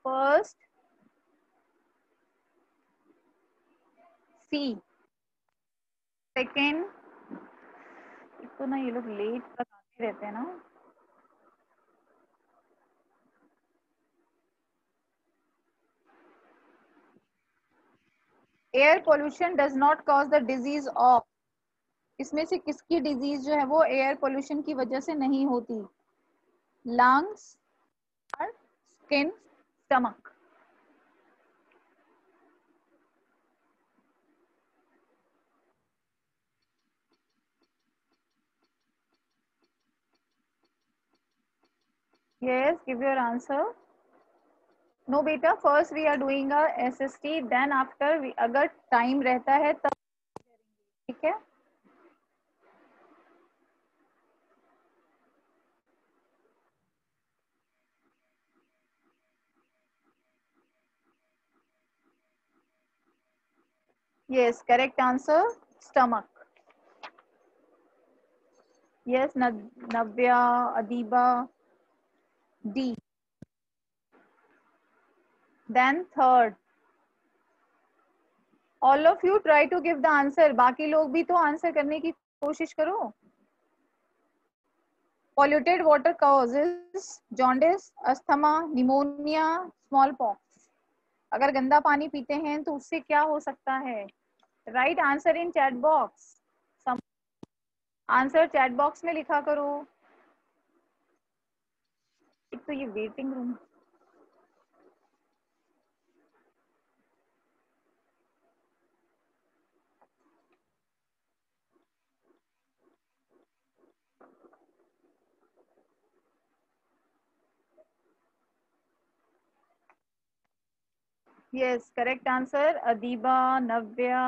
First सी, second, एक तो ना ये लोग लेट तक आते रहते हैं ना, air pollution does not cause the disease of, इसमें से किसकी डिजीज जो है वो एयर पोल्यूशन की वजह से नहीं होती? Lungs, skin, stomach. Yes, give your answer. No बेटा, first we are doing a SST, then after अगर टाइम रहता है तब, ठीक है। Yes, correct answer, stomach. Yes, Navya, Adiba, D. Then third, all of you try to give the answer, बाकी लोग भी तो आंसर करने की कोशिश करो। Polluted water causes jaundice, asthma, pneumonia, smallpox. अगर गंदा पानी पीते हैं तो उससे क्या हो सकता है? Right answer in chat box. Answer chat box में लिखा करो। एक तो ये waiting room. Yes, correct answer, Adiba, Navya.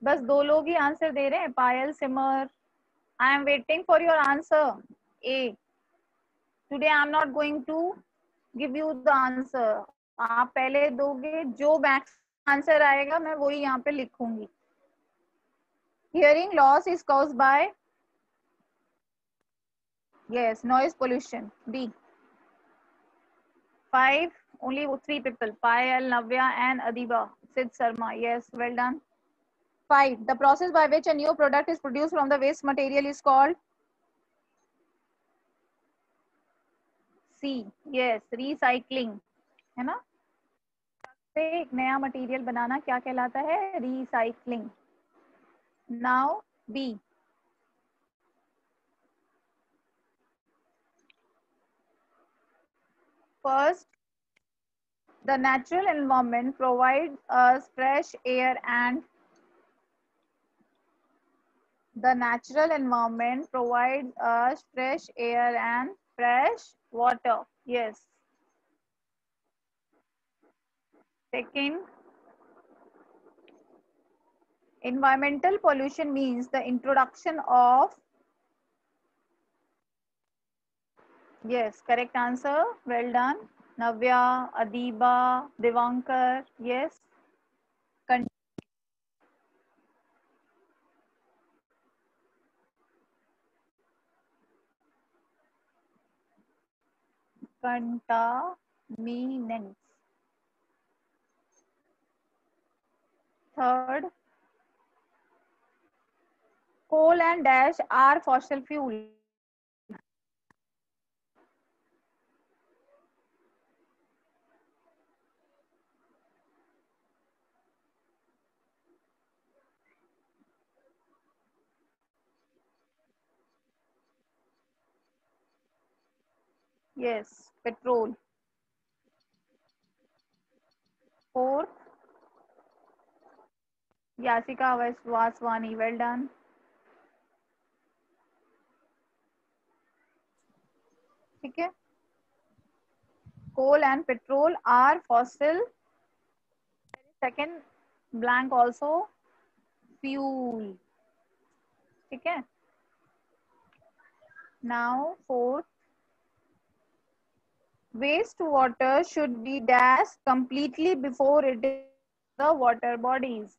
बस दो लोग ही आंसर दे रहे हैं, Payal, Simar. I am waiting for your answer. ए, today I am not going to give you the answer. आप पहले दोगे, जो मैक्स आंसर आएगा मैं वही यहाँ पे लिखूंगी। Hearing loss is caused by, yes, noise pollution, B. 5, only 3 people, Payal, Navya and Adiba. Sid Sharma, yes, well done. 5, the process by which a new product is produced from the waste material is called, C, yes, recycling, है ना? से एक नया material बनाना क्या कहलाता है? Recycling. Now B, first, the natural environment provides us fresh air and the natural environment provides us fresh air and fresh water. Yes. Second, environmental pollution means the introduction of, yes, correct answer. Well done. Navya, Adiba, Divankar. Yes. Contaminants. Third, coal and dash are fossil fuel. Yes, petrol. Fourth, Yasika Vaswani. Well done. ठीक है, coal and petrol are fossil. Second blank also fuel. ठीक है. Now fourth, wastewater should be dashed completely before it is the water bodies.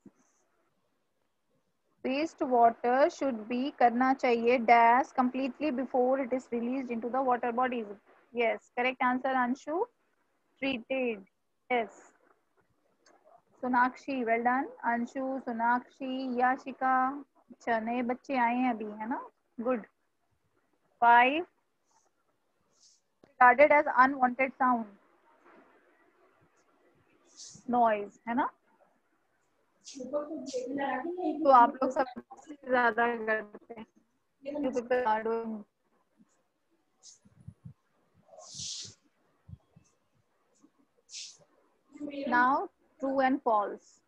Wastewater should be करना चाहिए dash completely before it is released into the water bodies. Yes, correct answer Anshu. treated. Yes. Sonakshi, well done. Anshu, Sonakshi, Yashika. अच्छा, नए बच्चे आए हैं अभी, है ना? Good. 5 regarded as unwanted sound, noise, है ना? तो आप लोग सबसे ज्यादा करते हैं. You people are doing. Now, true and false.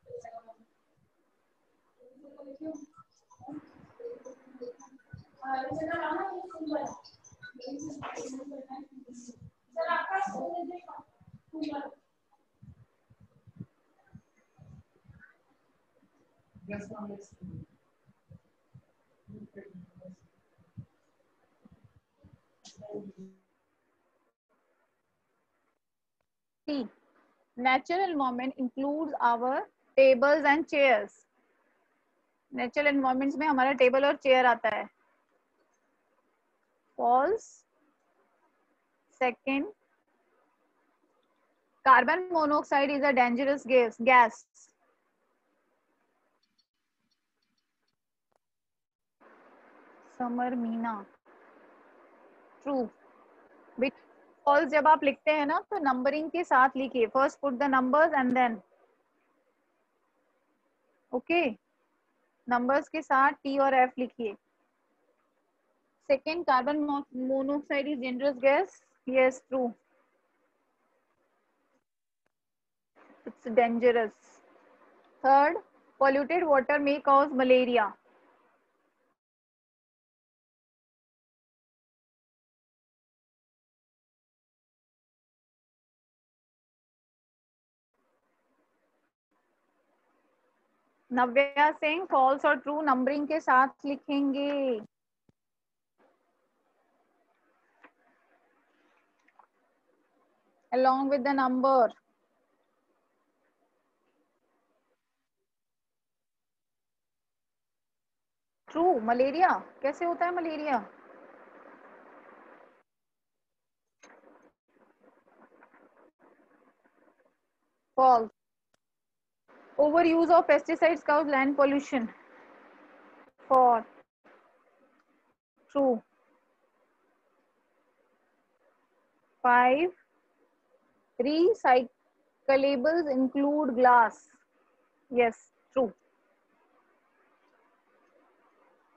C. Natural environment includes our tables and chairs. Natural environments में हमारा टेबल और चेयर आता है. False. Second, carbon monoxide is a dangerous gas. Samar Meena. True. False जब आप लिखते हैं ना तो नंबरिंग के साथ लिखिए. First put the numbers and then. Okay, numbers के साथ टी और एफ लिखिए. Second, carbon monoxide is dangerous gas. Yes, true. It's dangerous. Third, polluted water may cause malaria. Navya Singh, false और ट्रू नंबरिंग के साथ लिखेंगे. along with the number. True. Malaria कैसे होता है? Malaria false. Over use of pesticides cause land pollution. Four. True. 5, recyclables include glass. yes, true.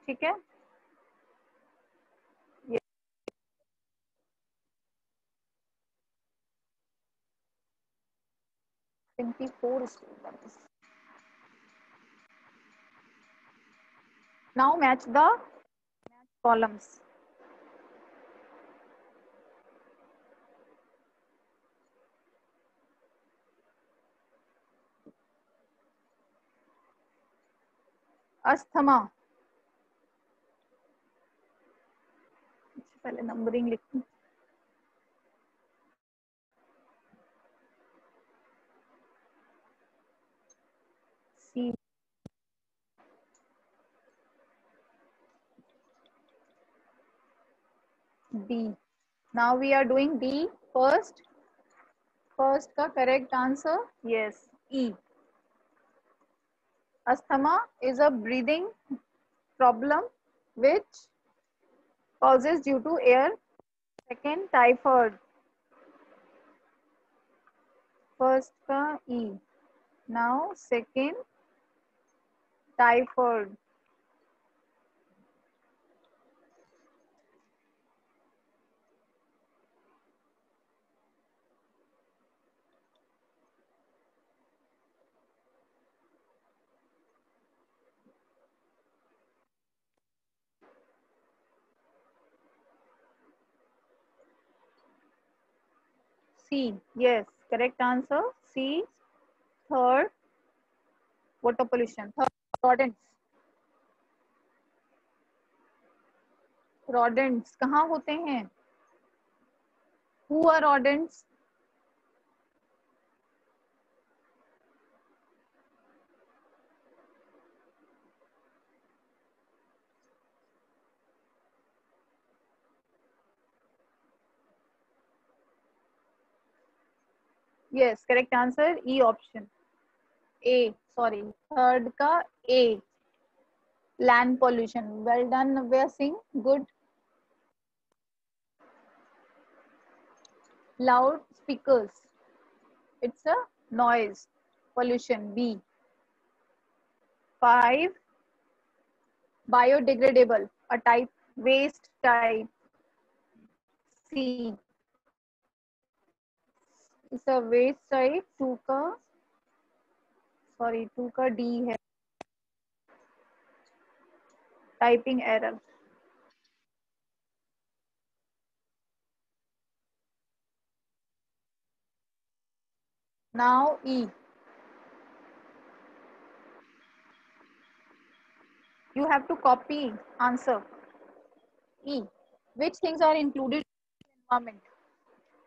ठीक है. 24 students. Now match the columns. Asthma. पहले नंबरिंग लिखूं. C. D. Now we are doing D first. First का correct answer. Yes, E. Asthma is a breathing problem which causes due to air. Second, typhoid. First का E. Now second, typhoid. C. Yes, correct answer. C. Third, water pollution. Third, rodents. Rodents कहाँ होते हैं? Who are rodents? Yes, correct answer E option, A, sorry third का A, land pollution. Well done Navya Singh, good. Loudspeakers, it's a noise pollution, B. 5, biodegradable, a type, waste type, C. it's a waste type, 2 का, sorry 2 का D है, typing error. Now E, you have to copy answer. E, which things are included in environment?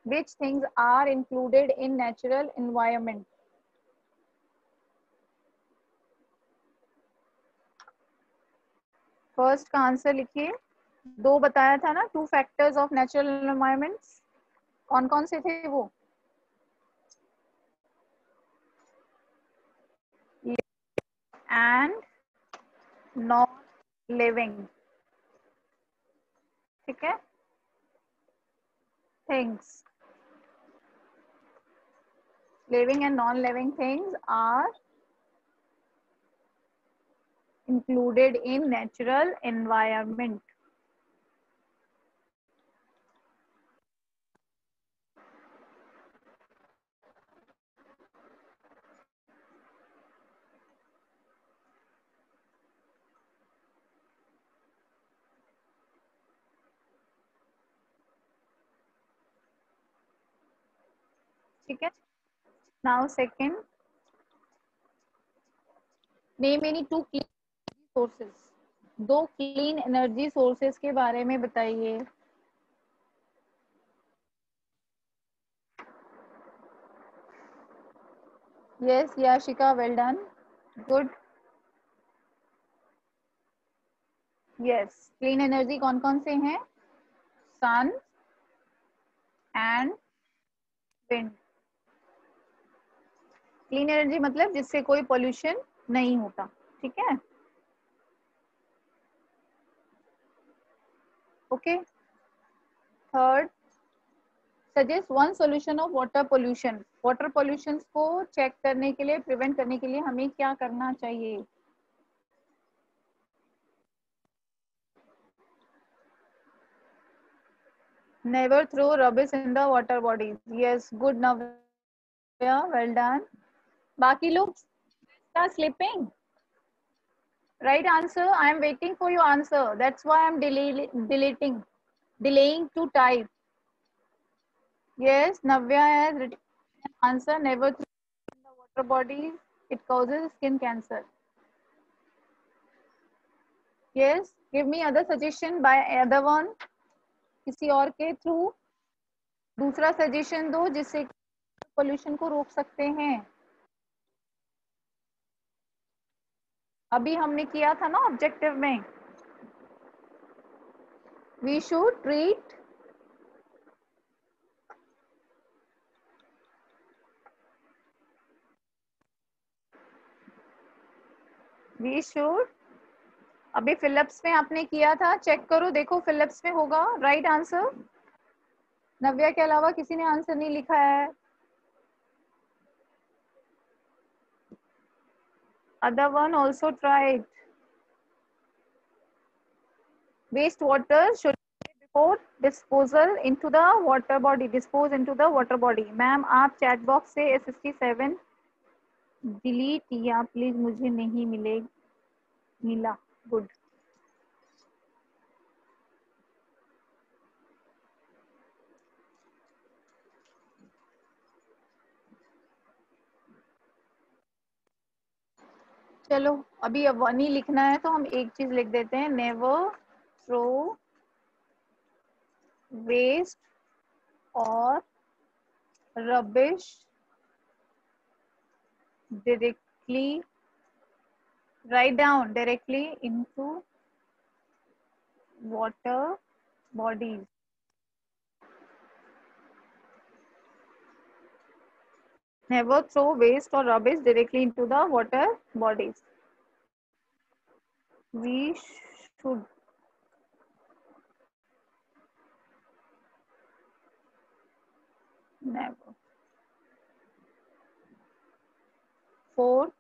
Which things are included in natural environment? First का answer लिखिए। दो बताया था ना, 2 factors of natural environments, कौन कौन से थे वो? एंड नॉन लिविंग, ठीक है, things, living and non-living things are included in natural environment. ठीक है, now second, name any 2 clean sources, 2 clean energy sources के बारे में बताइए। Yes Yashika, well done, good. Yes, clean energy कौन कौन से हैं? सन एंड विंड। क्लीन एनर्जी मतलब जिससे कोई पोल्यूशन नहीं होता, ठीक है, okay. Third, suggest one solution of water pollution. Water pollution को चेक करने के लिए, प्रिवेंट करने के लिए हमें क्या करना चाहिए? Never throw rubbish in the water bodies, yes good Navya, well done. बाकी लोग are sleeping, right answer, I am waiting for your answer, that's why I am delaying to type. Yes, Navya has written answer, never throw in the water bodies, it causes skin cancer. Yes, give me other suggestion by other one, किसी और के through दूसरा suggestion दो जिससे pollution को रोक सकते हैं। अभी हमने किया था ना ऑब्जेक्टिव में, we should treat we should, अभी फिलिप्स में आपने किया था, चेक करो देखो फिलिप्स में होगा राइट आंसर। नव्या के अलावा किसी ने आंसर नहीं लिखा है। Other one also tried. Waste water should before disposal into the water body, dispose into the water body। Ma'am आप चैट बॉक्स से S67 डिलीट या प्लीज, मुझे नहीं मिला, गुड। चलो अभी अब वन ही लिखना है तो हम एक चीज लिख देते हैं, नेवर थ्रो वेस्ट और rubbish directly, write down directly into water bodies। Never throw waste or rubbish directly into the water bodies. We should. Never. Fourth,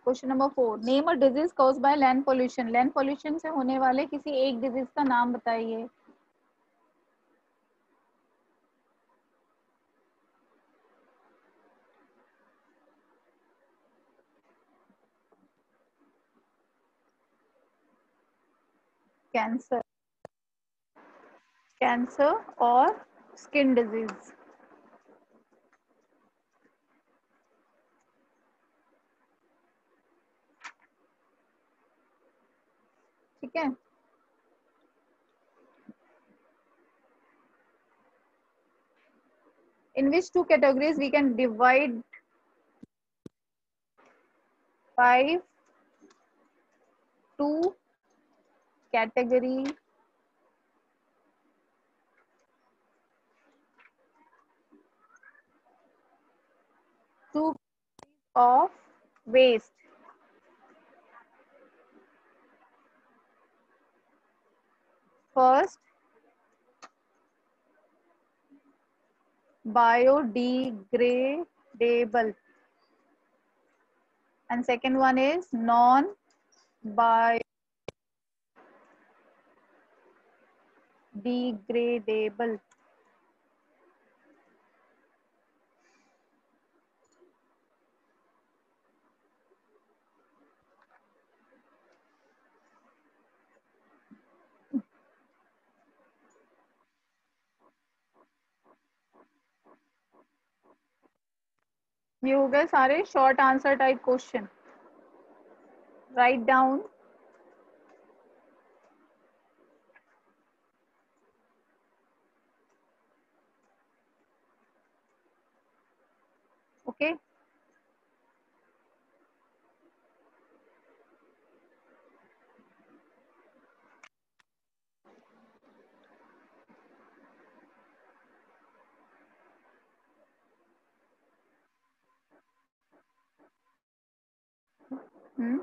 question number 4, name a disease caused by land pollution. Land pollution से होने वाले किसी एक disease का नाम बताइए. Cancer. Cancer और skin disease. ठीक है. In which two categories we can divide 5 two category two of waste. First, biodegradable, and second one is non biodegradable. ये हो गए सारे short answer type question. Write down. Okay. Hmm.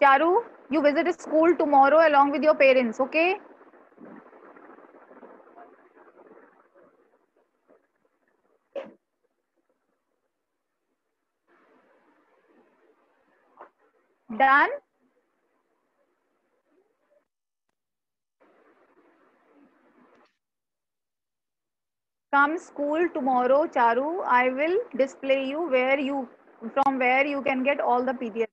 Charu, you visit school tomorrow along with your parents, okay? Done? Come school tomorrow, Charu. I will display you from where you can get all the PDFs.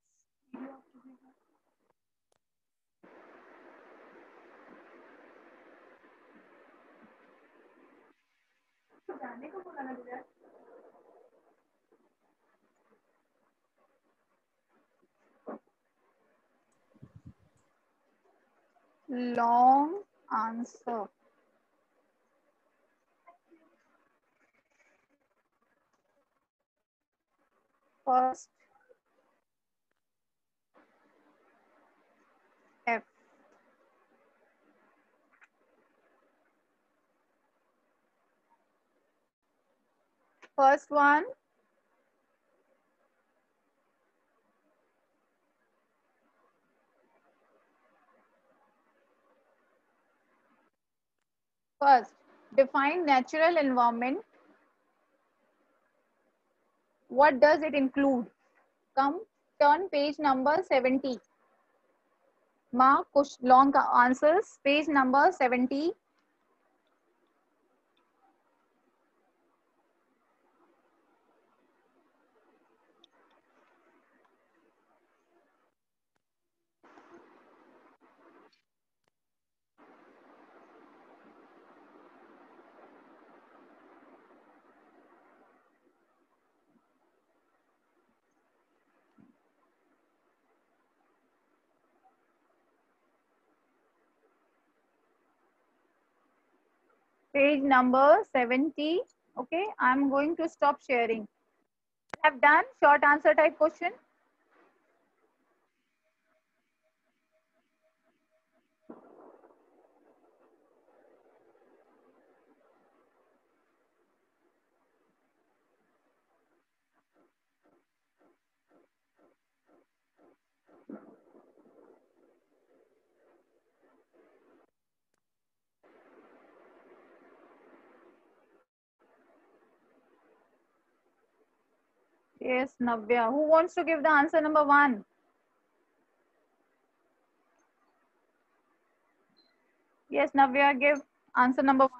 Long answer. First F. First one, first, define natural environment. What does it include? Come, turn page number 70. Mark long answers, page number 70. Page number 70. Okay, I'm going to stop sharing. Have done short answer type question. Yes, Navya. Who wants to give the answer number 1? Yes, Navya, give answer number 1.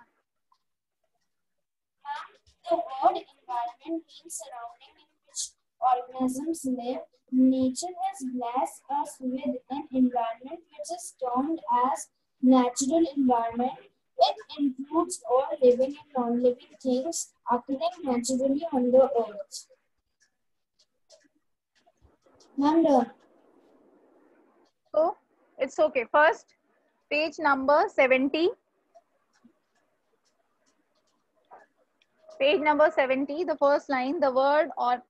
The word environment means surrounding in which organisms live. Nature has blessed us with an environment which is termed as natural environment. It includes all living and non-living things occurring naturally on the earth. I'm done. So, it's okay. First, page number 70. Page number 70, the first line, the word or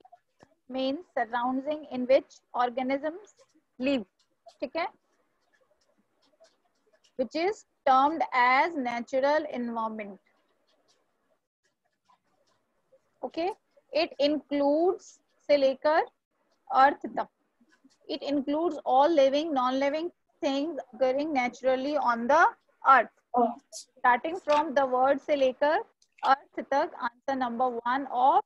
means surrounding in which organisms live. Okay? Which is termed as natural environment. Okay? It includes से लेकर earth तक. It includes all living, non-living things occurring naturally on the earth. Starting from the word से लेकर earth तक, answer number 1 of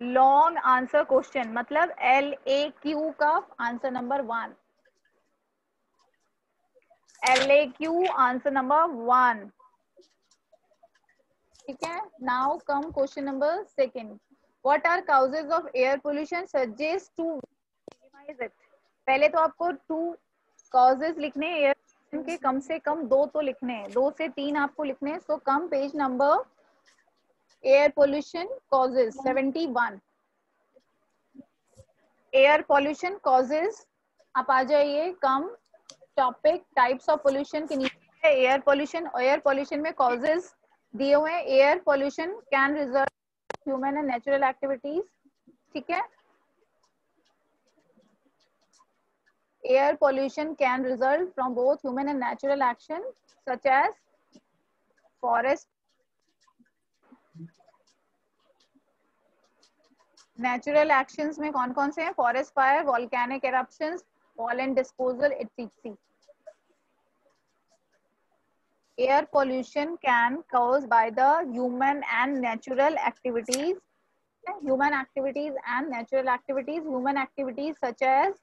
long answer question. मतलब LAQ का answer number 1. LAQ answer number 1. ठीक है. Now come question number 2. What are causes of air pollution? Suggest to minimize it. पहले तो आपको 2 causes लिखने हैं एयर पोल्यूशन के, कम से कम 2 तो लिखने हैं, 2 से 3 आपको लिखने हैं. So come page number air pollution causes 71. Air pollution causes. आप आ जाइए. Come topic types of pollution के नीचे एयर पोल्यूशन. एयर पोल्यूशन में कॉजेज दिए हुए हैं. Air pollution can result human and natural activities. ठीक है. Air pollution can result from both human and natural action such as forest, natural actions में कौन कौन से हैं? Forest fire, volcanic eruptions, pollen disposal, etc. Air pollution can caused by the human and natural activities. Human activities and natural activities. Human activities such as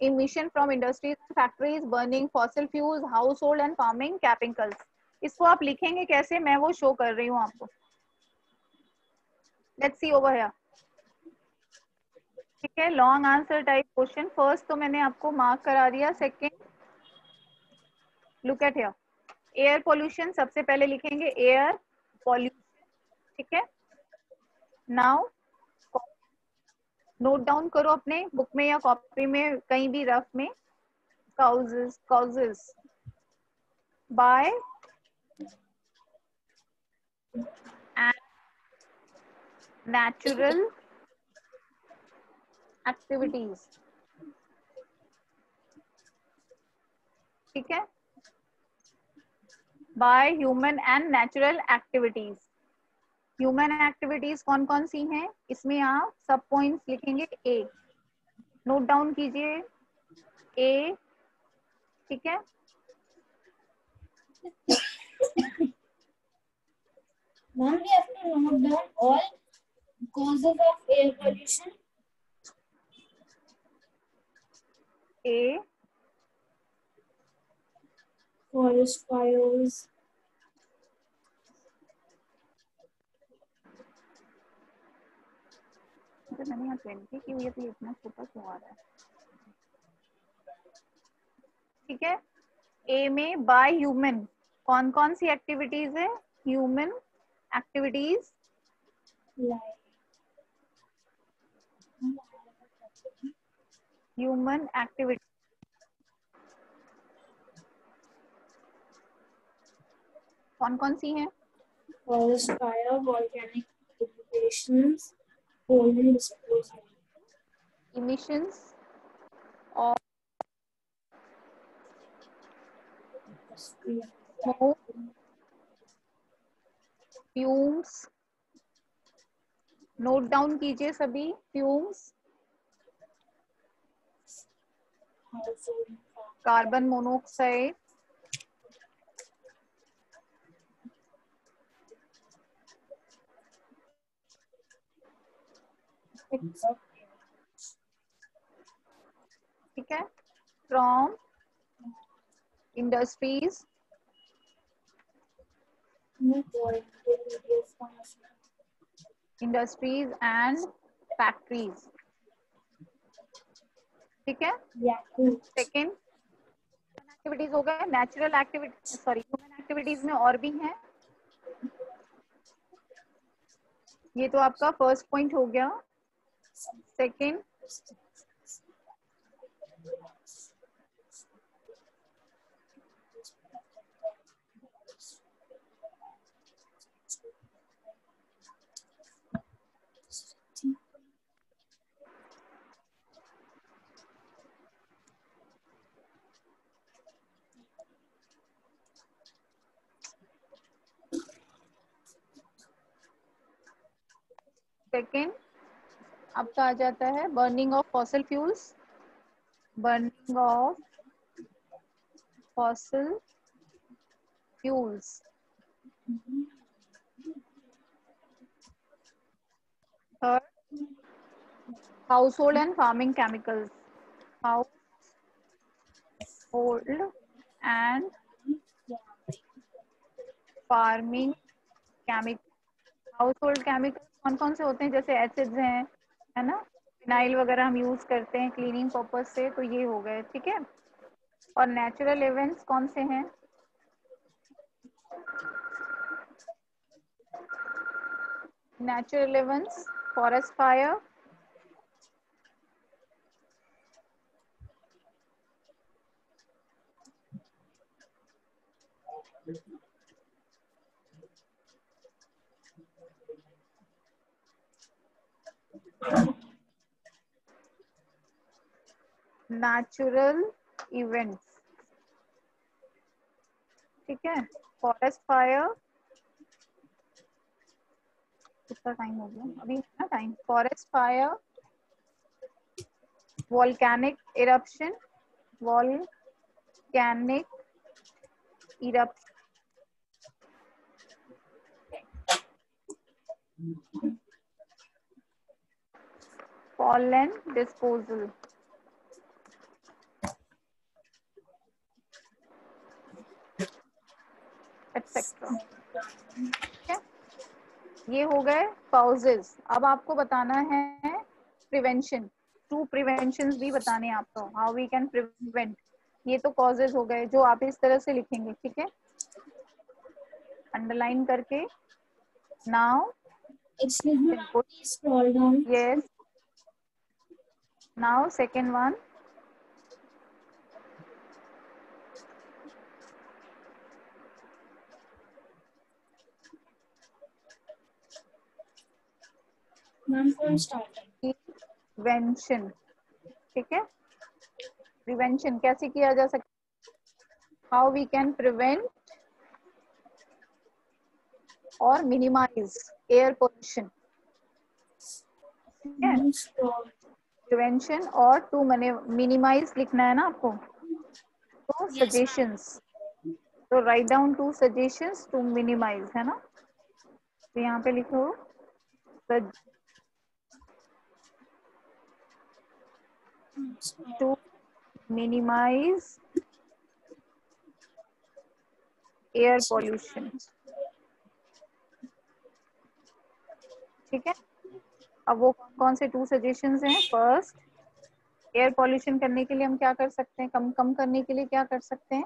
emission from industries and factories, burning fossil fuels, household and farming chemicals. इसको आप लिखेंगे कैसे? मैं वो show कर रही हूँ आपको. Let's see over here. ठीक है. Long answer type question. First तो मैंने आपको मार्क करा दिया. Second, look at here. Air pollution सबसे पहले लिखेंगे एयर पोल्यूशन. ठीक है. नाउ नोट डाउन करो अपने बुक में या कॉपी में, कहीं भी रफ में. causes by and natural activities. ठीक है. by human and natural activities. Human activities कौन कौन सी हैं? इसमें आप सब पॉइंट्स लिखेंगे. ए नोट डाउन कीजिए. ए. ठीक है. Ma'am, we have to note down all causes of air pollution. A, forest fires, मैंने यहाँ 20 की हुई है तो ये इतना छोटा क्यों आ रहा है? ठीक है, ए में बाय ह्यूमन कौन कौन सी एक्टिविटीज है? Human activities, like human activity कौन कौन सी है? forest fire, volcanic eruptions, pollution disposal. Emissions और स्मोक, फ्यूम्स, नोट डाउन कीजिए सभी। फ्यूम्स, कार्बन मोनोऑक्साइड, ठीक है, from industries, industries and factories, ठीक है। सेकेंड एक्टिविटीज हो गए, natural activity sorry human activities में और भी हैं। ये तो आपका फर्स्ट पॉइंट हो गया। सेकेंड, सेकेंड आपका आ जाता है burning of fossil fuels, burning of fossil fuels. Third, household and farming chemicals, household and farming chemical. Household chemical कौन कौन से होते हैं? जैसे एसिड्स हैं, है ना, फिनाइल वगैरह हम यूज करते हैं क्लीनिंग पर्पज से, तो ये हो गए, ठीक है। और नेचुरल इवेंट्स कौन से हैं? Natural events, forest fire, natural events, ठीक है। फॉरेस्ट फायर, कितना टाइम हो गया अभी है ना time? Forest fire, volcanic eruption, volcanic eruption, pollen disposal, etcetera, ठीक है। ये हो गए कॉजेज। अब आपको बताना है प्रिवेंशन, 2 प्रिवेंशन भी बताने हैं आपको, हाउ वी कैन प्रिवेंट। ये तो कॉजेज हो गए जो आप इस तरह से लिखेंगे, ठीक है, अंडरलाइन करके। Now Excuse me, ma'am, please scroll down. yes, now second one, Ma'am, from starting. Prevention, ठीक है। प्रिवेंशन कैसे किया जा सकता, हाउ वी कैन प्रिवेंट और मिनिमाइज एयर पोल्यूशन, ठीक है। Ma'am, scroll. प्रिवेंशन और टू मिनिमाइज लिखना है ना आपको, तो Yes, ma'am. सजेशंस, तो write down 2 suggestions to minimise, है ना, तो यहाँ पे लिखो टू minimize air pollution. ठीक है, अब वो कौन से 2 सजेशंस हैं? फर्स्ट, एयर पॉल्यूशन करने के लिए हम क्या कर सकते हैं, कम करने के लिए क्या कर सकते हैं?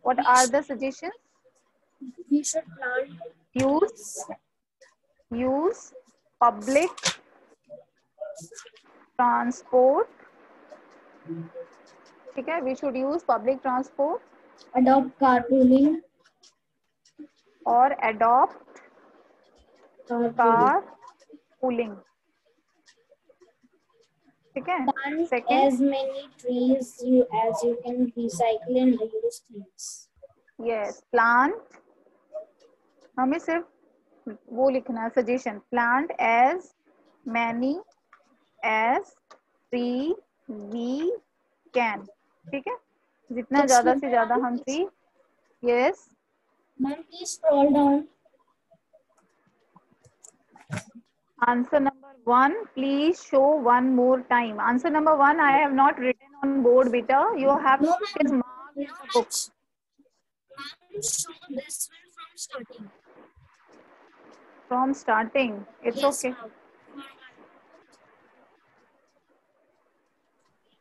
What are the suggestions? We should plant use public transport. ठीक है, we should use public transport. Adopt carpooling. और adopt carpooling. ठीक है. Plant Second, as many trees as you can recycle and reuse things. yes, plant. हमें सिर्फ वो लिखना है suggestion, plant as many as tree we can. ठीक है, जितना ज्यादा से ज्यादा हम tree. Yes Ma'am, please scroll down. Answer number 1, please show one more time. Answer number 1 I have not written on board, beta. You have No, it is ma'am. marked in the book. Ma'am, show this one from starting. From starting, it's Yes, okay. ma'am.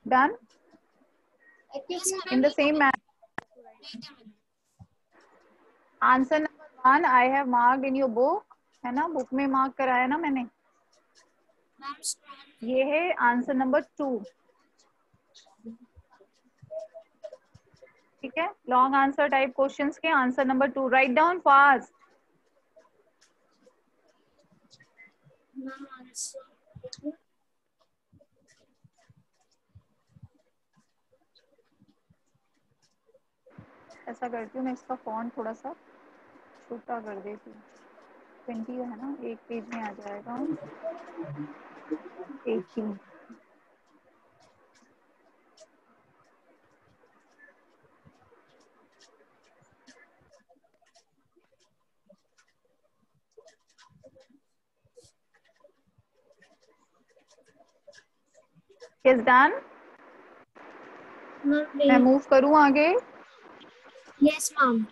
Done Yes, ma'am. in the same manner. Answer number 1 I have marked in your book, है ना, book में mark कराया ना मैंने. Ma'am, scroll. ये है answer number 2. ठीक है, लॉन्ग आंसर टाइप क्वेश्चंस के answer number 2 write down fast. Ma'am, answer. ऐसा करती हूँ मैं, इसका फॉन्ट थोड़ा सा छोटा कर देती हूँ. 20 है ना, एक पेज में आ जाएगा. 18. Is done? Ma'am, मैं मूव करूँ आगे? Yes, ma'am.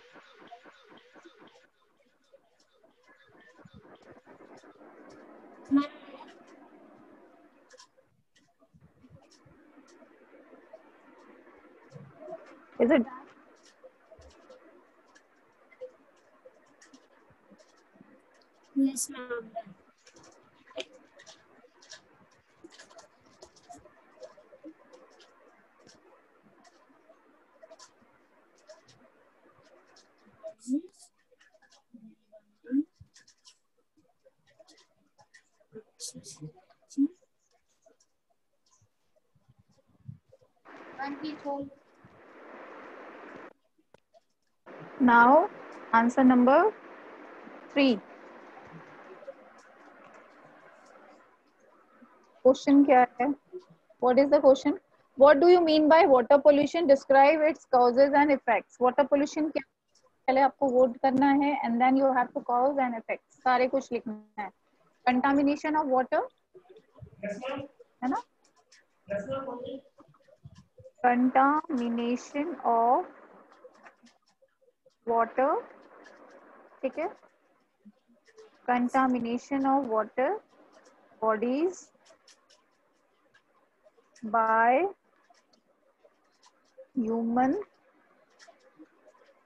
Ma'am. Is it done? Yes, ma'am. Now answer number 3. Question क्या है? What is the question? What do you mean by water pollution? Describe its causes and effects. Water pollution क्या? पहले आपको vote करना है and then you have to cause and effects. सारे कुछ लिखना है. Contamination of water, है ना? Contamination of water, ठीक है? Contamination of water bodies by human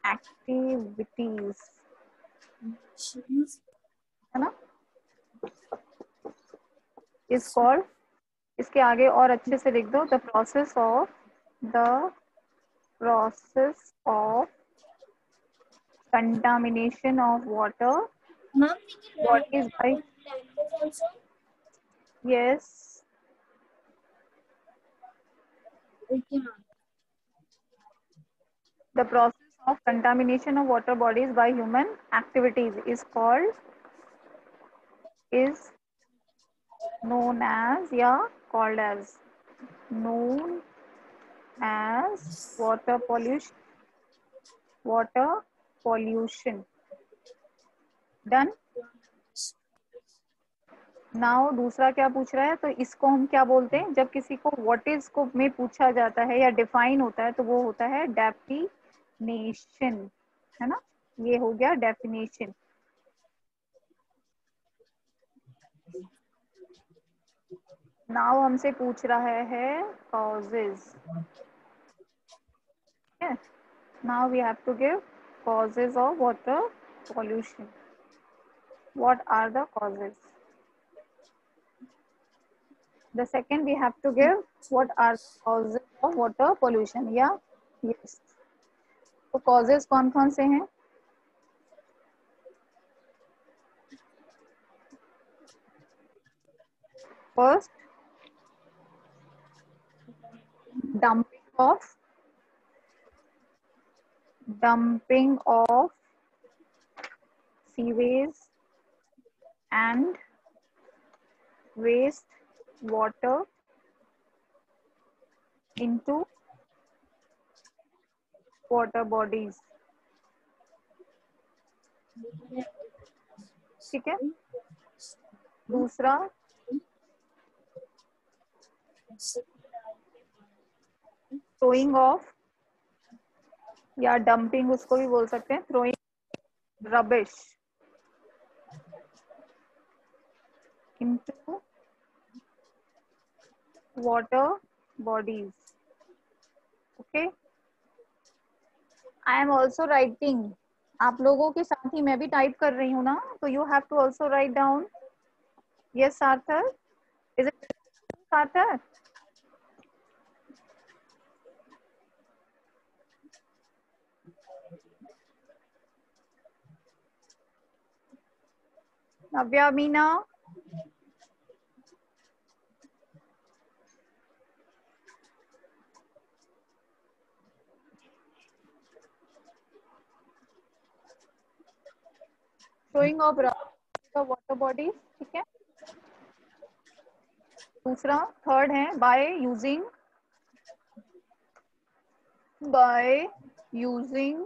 activities, है ना? is called, इसके आगे और अच्छे से लिख दो, the process of contamination of water Ma'am, bodies by, language also. yes, Okay, ma'am. the process of contamination of water bodies by human activities is called, is known as, या called as, known as water pollution. Water pollution. Done? Now दूसरा क्या पूछ रहा है, तो इसको हम क्या बोलते हैं, जब किसी को व्हाट इज को में पूछा जाता है या डिफाइन होता है तो वो होता है डेफिनेशन, है ना। ये हो गया डेफिनेशन। नाउ हमसे पूछ रहा है causes. Now we have to give causes of water pollution. What are the causes? The second we have to give what are the causes of water pollution. Yeah, yes. तो causes कौन कौन से हैं? First, dumping of sewage and waste water into water bodies. ठीक है। दूसरा, throwing off या dumping उसको भी बोल सकते हैं, throwing rubbish into water bodies. Okay, I am also writing. आप लोगों के साथ ही मैं भी टाइप कर रही हूँ ना, तो you have to also write down. Yes, Sarthar, is it Sarthar? Navya, Meena, throwing of the water bodies. ठीक है। दूसरा, थर्ड है by using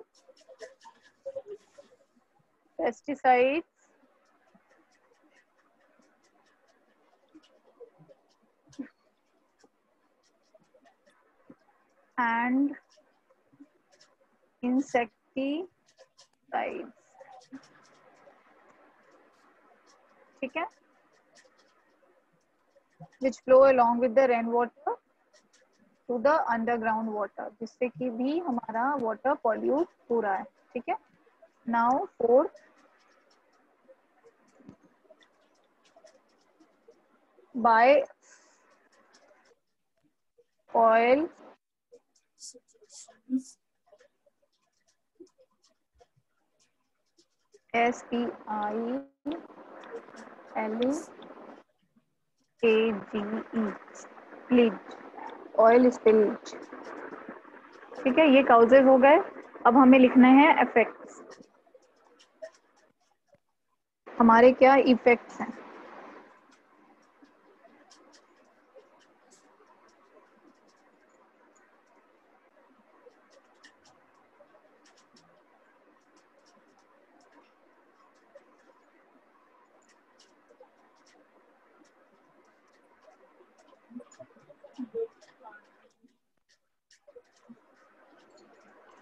pesticides and insecticides. ठीक है। which flow along with the rainwater to the underground water, जिससे कि भी हमारा वाटर पॉल्यूट हो रहा है। ठीक है। Now fourth, by oil SPILLAGE, spillage, oil spillage. ठीक है, ये काउजेज हो गए। अब हमें लिखना है इफेक्ट्स। हमारे क्या इफेक्ट्स हैं?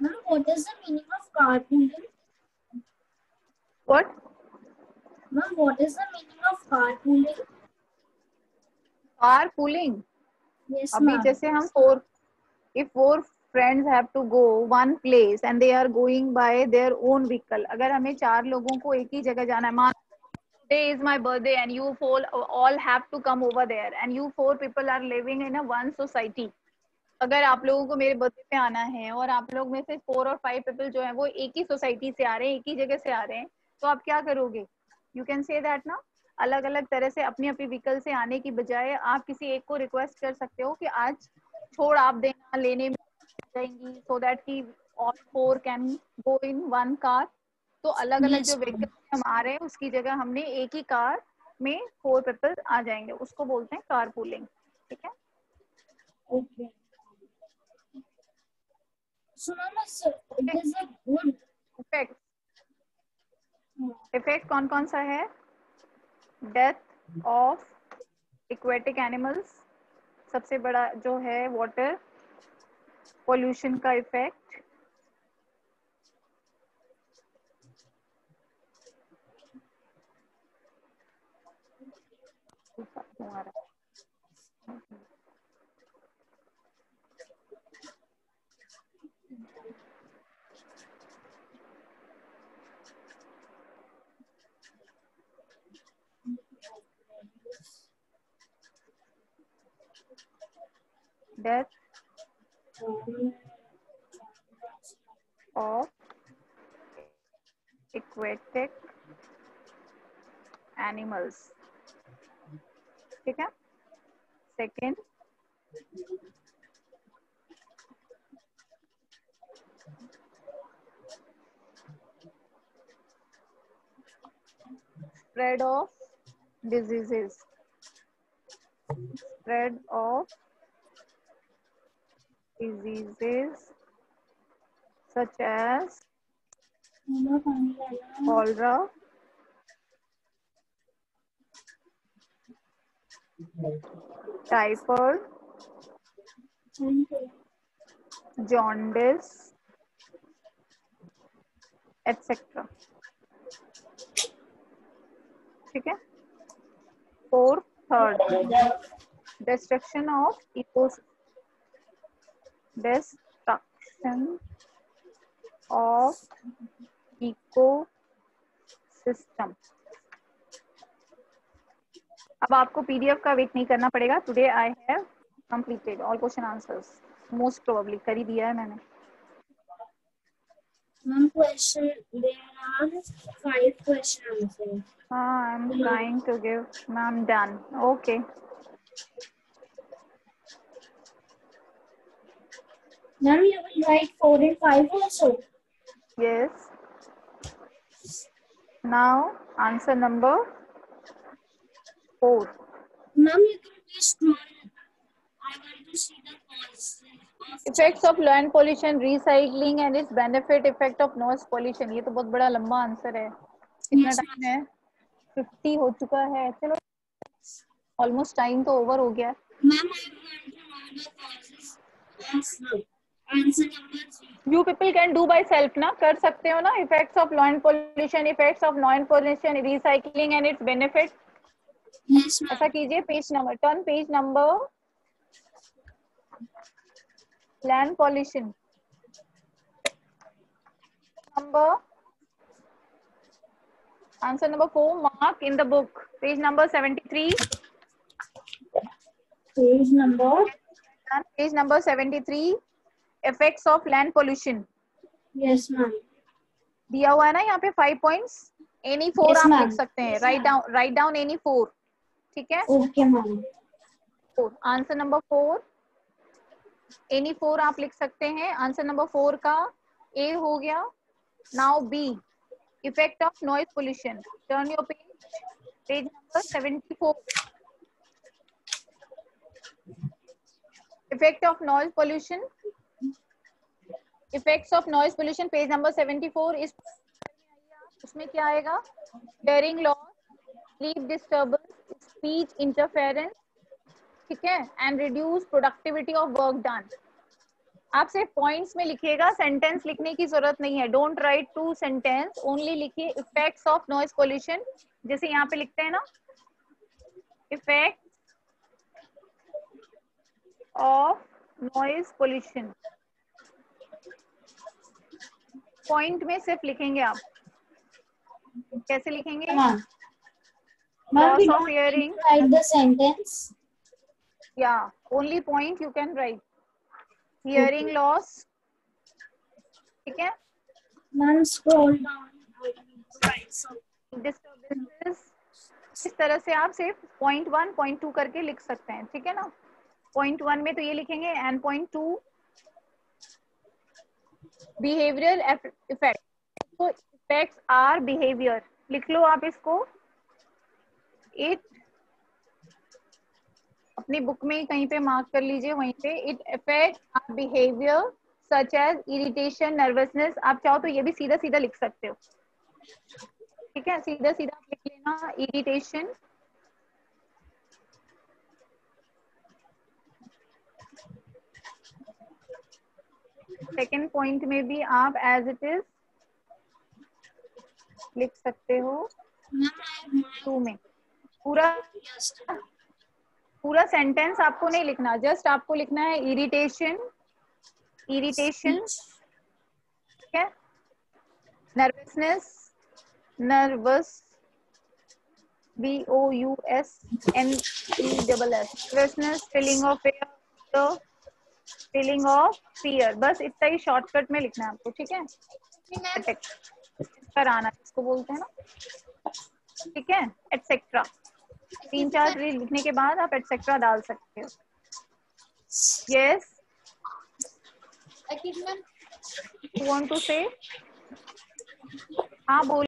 Ma'am, what is the meaning of carpooling? What? Ma'am, what is the meaning of carpooling? Carpooling. Yes, अभी ma'am. जैसे हम if four friends have to go one place and they are going by their own vehicle, अगर हमें 4 लोगों को एक ही जगह जाना है, मान today is my birthday and you four all have to come over there and you 4 people are living in a one society. अगर आप लोगों को मेरे बर्थडे पे आना है और आप लोग में से 4 और 5 पीपल जो है वो एक ही सोसाइटी से आ रहे हैं, एक ही जगह से आ रहे हैं, तो आप क्या करोगे? यू कैन से दैट ना, अलग अलग तरह से अपनी अपनी व्हीकल से आने की बजाय आप किसी एक को रिक्वेस्ट कर सकते हो कि आज छोड़ आप देना, लेने में जाएंगी, सो दैट कि all 4 can go in one car. तो अलग अलग जो व्हीकल हम आ रहे हैं उसकी जगह हमने एक ही कार में 4 पीपल आ जाएंगे, उसको बोलते हैं कार पूलिंग। ठीक है। Okay. So, ma'am, it is a good effect, effect कौन कौन सा है? डेथ, ऑफ एक्वेटिक एनिमल्स, सबसे बड़ा जो है वाटर पोल्यूशन का effect, death of aquatic animals, ठीक है। Second, spread of diseases, spread of diseases such as cholera, typhoid, jaundice, etc. ठीक है। Fourth, third, destruction of ecosystem. अब आपको पीडीएफ का वेट नहीं करना पड़ेगा। Today I have completed all question answers, most probably कर ही दिया है मैंने। Ma'am, question, there are 5 question answers. हाँ, I am trying to give, ma'am done, okay. Ma'am, you will write 4 and 5 also. Yes. Now answer number 4. Ma'am, you can please scroll. I want to see the points. Effects of land pollution, recycling and its benefit, effect of noise pollution. ये तो बहुत बड़ा लंबा answer है। कितना time है? 50 हो चुका है। चलो ऑलमोस्ट टाइम तो ओवर हो गया। Ma'am, I want to know the causes of answer number 3. You people can do by self ना, कर सकते हो ना। Effects of land pollution, effects of noise pollution, recycling and its benefit. Yes, ma'am. ऐसा कीजिए, page number, turn page number, land pollution number, answer number 4, mark in the book, page number 73. Page number? Page number 73, effects of land pollution. Yes, ma'am. दिया हुआ है ना यहाँ पे 5 points, any 4 Yes, आप ma'am. लिख सकते हैं। write down any 4, ठीक है। Okay, ma'am. Answer number 4, any 4 आप लिख सकते हैं। आंसर नंबर 4 का A हो गया। Now B, effect of noise pollution. Turn your page, page number 74. Effect of noise pollution, effects of noise pollution, page number 74. इस उसमें क्या आएगा? Hearing loss, sleep disturbance, speech interference, ठीक है, and reduce productivity of work done. आप सिर्फ points में लिखिएगा, सेंटेंस लिखने की जरूरत नहीं है। डोंट राइट 2 सेंटेंस, ओनली लिखिए इफेक्ट्स ऑफ नॉइज पोल्यूशन, जैसे यहाँ पे लिखते हैं ना, effect of noise pollution. Point में सिर्फ लिखेंगे आप। कैसे लिखेंगे? Loss of hearing, write the sentence. या only point you can write. Hearing loss, ठीक है। Ma'am, scroll down. Write some. Disturbances, इस तरह से आप सिर्फ पॉइंट 1 पॉइंट 2 करके लिख सकते हैं, ठीक है ना। पॉइंट 1 में तो ये लिखेंगे, एंड पॉइंट 2 बिहेवियरल इफेक्ट। तो इफेक्ट्स आर बिहेवियर, लिख लो आप इसको। इट, अपनी बुक में कहीं पे मार्क कर लीजिए, वहीं पे। It affect our behaviour such as irritation, nervousness. आप चाहो तो ये भी सीधा सीधा लिख सकते हो, ठीक है। सीधा सीधा आप लिख लेना, इरिटेशन, सेकेंड पॉइंट में भी आप एज इट इज लिख सकते हो। टू में पूरा सेंटेंस आपको नहीं लिखना, जस्ट आपको लिखना है इरिटेशन, इरिटेशन, ठीक है। Nervousness, nervous, BOUSNESS, nervousness, feeling of fair, feeling of fear, बस इतना ही शॉर्टकट में लिखना है आपको, ठीक है। कराना इसको बोलते हैं ना, ठीक है। एटसेट्रा 3-4 लिखने के बाद आप एटसेट्रा डाल सकते हो। यस, यू वांट टू से, हाँ बोल।